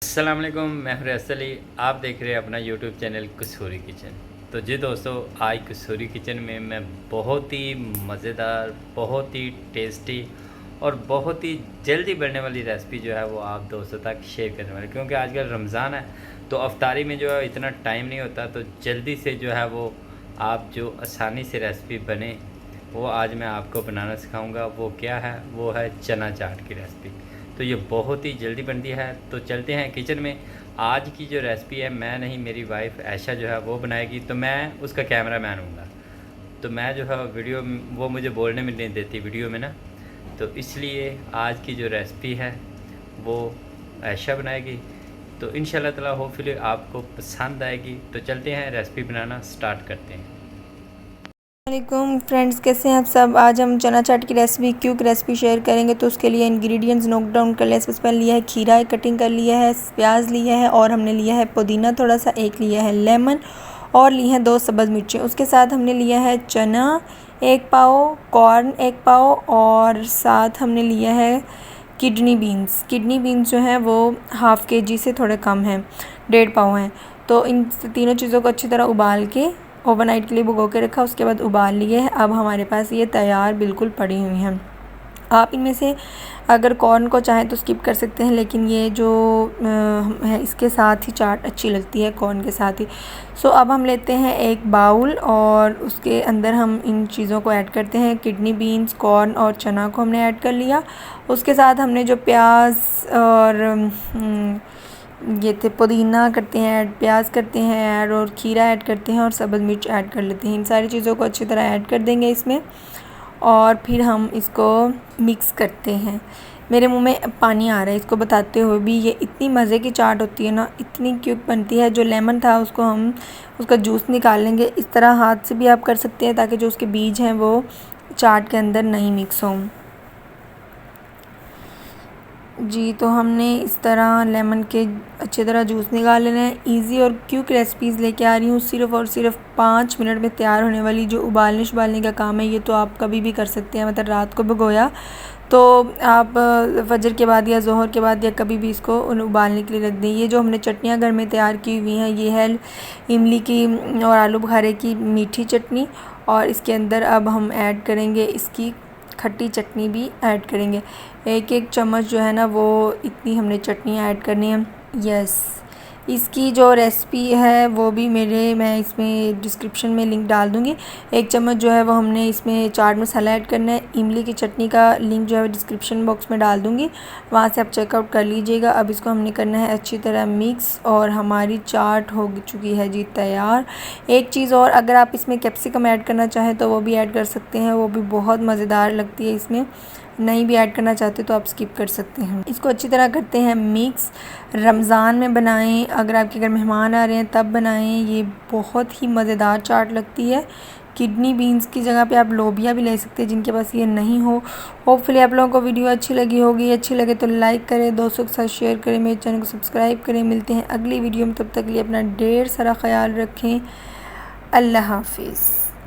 अस्सलाम वालेकुम, मैं हूं रियासत अली। आप देख रहे हैं अपना यूट्यूब चैनल कसूरी किचन। तो जी दोस्तों, आज कसूरी किचन में मैं बहुत ही मज़ेदार, बहुत ही टेस्टी और बहुत ही जल्दी बनने वाली रेसिपी जो है वो आप दोस्तों तक शेयर करने वाले, क्योंकि आजकल रमज़ान है तो अफ्तारी में जो है इतना टाइम नहीं होता। तो जल्दी से जो है वो आप जो आसानी से रेसिपी बने वो आज मैं आपको बनाना सिखाऊंगा। वो क्या है? वो है चना चाट की रेसिपी। तो ये बहुत ही जल्दी बनती है। तो चलते हैं किचन में। आज की जो रेसिपी है मैं नहीं, मेरी वाइफ ऐशा जो है वो बनाएगी, तो मैं उसका कैमरा मैन हूँगा। तो मैं जो है वीडियो वो मुझे बोलने में नहीं देती वीडियो में ना, तो इसलिए आज की जो रेसिपी है वो ऐशा बनाएगी। तो इंशाल्लाह ताला होपफुली आपको पसंद आएगी। तो चलते हैं रेसिपी बनाना स्टार्ट करते हैं। वालेकुम फ्रेंड्स, कैसे हैं आप सब। आज हम चना चाट की रेसिपी क्विक रेसिपी शेयर करेंगे। तो उसके लिए इंग्रेडिएंट्स नोट डाउन कर लिया। सबसे पहले लिया है खीरा, कटिंग कर लिया है, प्याज लिया है और हमने लिया है पुदीना थोड़ा सा, एक लिया है लेमन और ली हैं 2 सब्ज़ मिर्चें। उसके साथ हमने लिया है चना 1 पाव, कॉर्न 1 पाव और साथ हमने लिया है किडनी बीन्स। किडनी बीन्स जो हैं वो हाफ़ kg से थोड़े कम हैं, 1.5 पाव हैं। तो इन तीनों चीज़ों को अच्छी तरह उबाल के ओवरनाइट के लिए भिगो के रखा, उसके बाद उबाल लिए हैं। अब हमारे पास ये तैयार बिल्कुल पड़ी हुई हैं। आप इनमें से अगर कॉर्न को चाहें तो स्किप कर सकते हैं, लेकिन ये जो है इसके साथ ही चाट अच्छी लगती है, कॉर्न के साथ ही। सो अब हम लेते हैं एक बाउल और उसके अंदर हम इन चीज़ों को ऐड करते हैं। किडनी बीन्स, कॉर्न और चना को हमने ऐड कर लिया। उसके साथ हमने जो प्याज और ये थे पुदीना करते हैं ऐड, प्याज करते हैं ऐड और खीरा ऐड करते हैं और सब्ज़ मिर्च ऐड कर लेते हैं। इन सारी चीज़ों को अच्छी तरह ऐड कर देंगे इसमें और फिर हम इसको मिक्स करते हैं। मेरे मुंह में पानी आ रहा है इसको बताते हुए भी। ये इतनी मज़े की चाट होती है ना, इतनी क्यूट बनती है। जो लेमन था उसको हम उसका जूस निकाल लेंगे। इस तरह हाथ से भी आप कर सकते हैं ताकि जो उसके बीज हैं वो चाट के अंदर नहीं मिक्स हों। जी, तो हमने इस तरह लेमन के अच्छी तरह जूस निकाल लेना है। इजी और क्विक रेसिपीज़ लेके आ रही हूँ, सिर्फ़ और सिर्फ 5 मिनट में तैयार होने वाली। जो उबालने का काम है ये तो आप कभी भी कर सकते हैं, मतलब रात को भिगोया तो आप फजर के बाद या ज़ोहर के बाद या कभी भी इसको उबालने के लिए रख दें। ये जो हमने चटनियाँ घर में तैयार की हुई हैं, ये है इमली की और आलू बुखारे की मीठी चटनी और इसके अंदर अब हम ऐड करेंगे इसकी खट्टी चटनी भी ऐड करेंगे। 1-1 चम्मच जो है ना वो इतनी हमने चटनी ऐड करनी है। यस, इसकी जो रेसिपी है वो भी मैं इसमें डिस्क्रिप्शन में लिंक डाल दूँगी। 1 चम्मच जो है वो हमने इसमें चाट मसाला ऐड करना है। इमली की चटनी का लिंक जो है डिस्क्रिप्शन बॉक्स में डाल दूँगी, वहाँ से आप चेकआउट कर लीजिएगा। अब इसको हमने करना है अच्छी तरह मिक्स और हमारी चाट हो चुकी है जी तैयार। एक चीज़ और, अगर आप इसमें कैप्सिकम ऐड करना चाहें तो वो भी ऐड कर सकते हैं, वो भी बहुत मज़ेदार लगती है। इसमें नहीं भी ऐड करना चाहते तो आप स्किप कर सकते हैं। इसको अच्छी तरह करते हैं मिक्स। रमज़ान में बनाएं, अगर आपके घर मेहमान आ रहे हैं तब बनाएं, ये बहुत ही मज़ेदार चाट लगती है। किडनी बीन्स की जगह पे आप लोबिया भी ले सकते हैं जिनके पास ये नहीं हो। होपफुली आप लोगों को वीडियो अच्छी लगी होगी। अच्छी लगे तो लाइक करें, दोस्तों के साथ शेयर करें, मेरे चैनल को सब्सक्राइब करें। मिलते हैं अगली वीडियो में, तब तक के लिए अपना ढेर सारा ख्याल रखें। अल्लाह हाफिज़।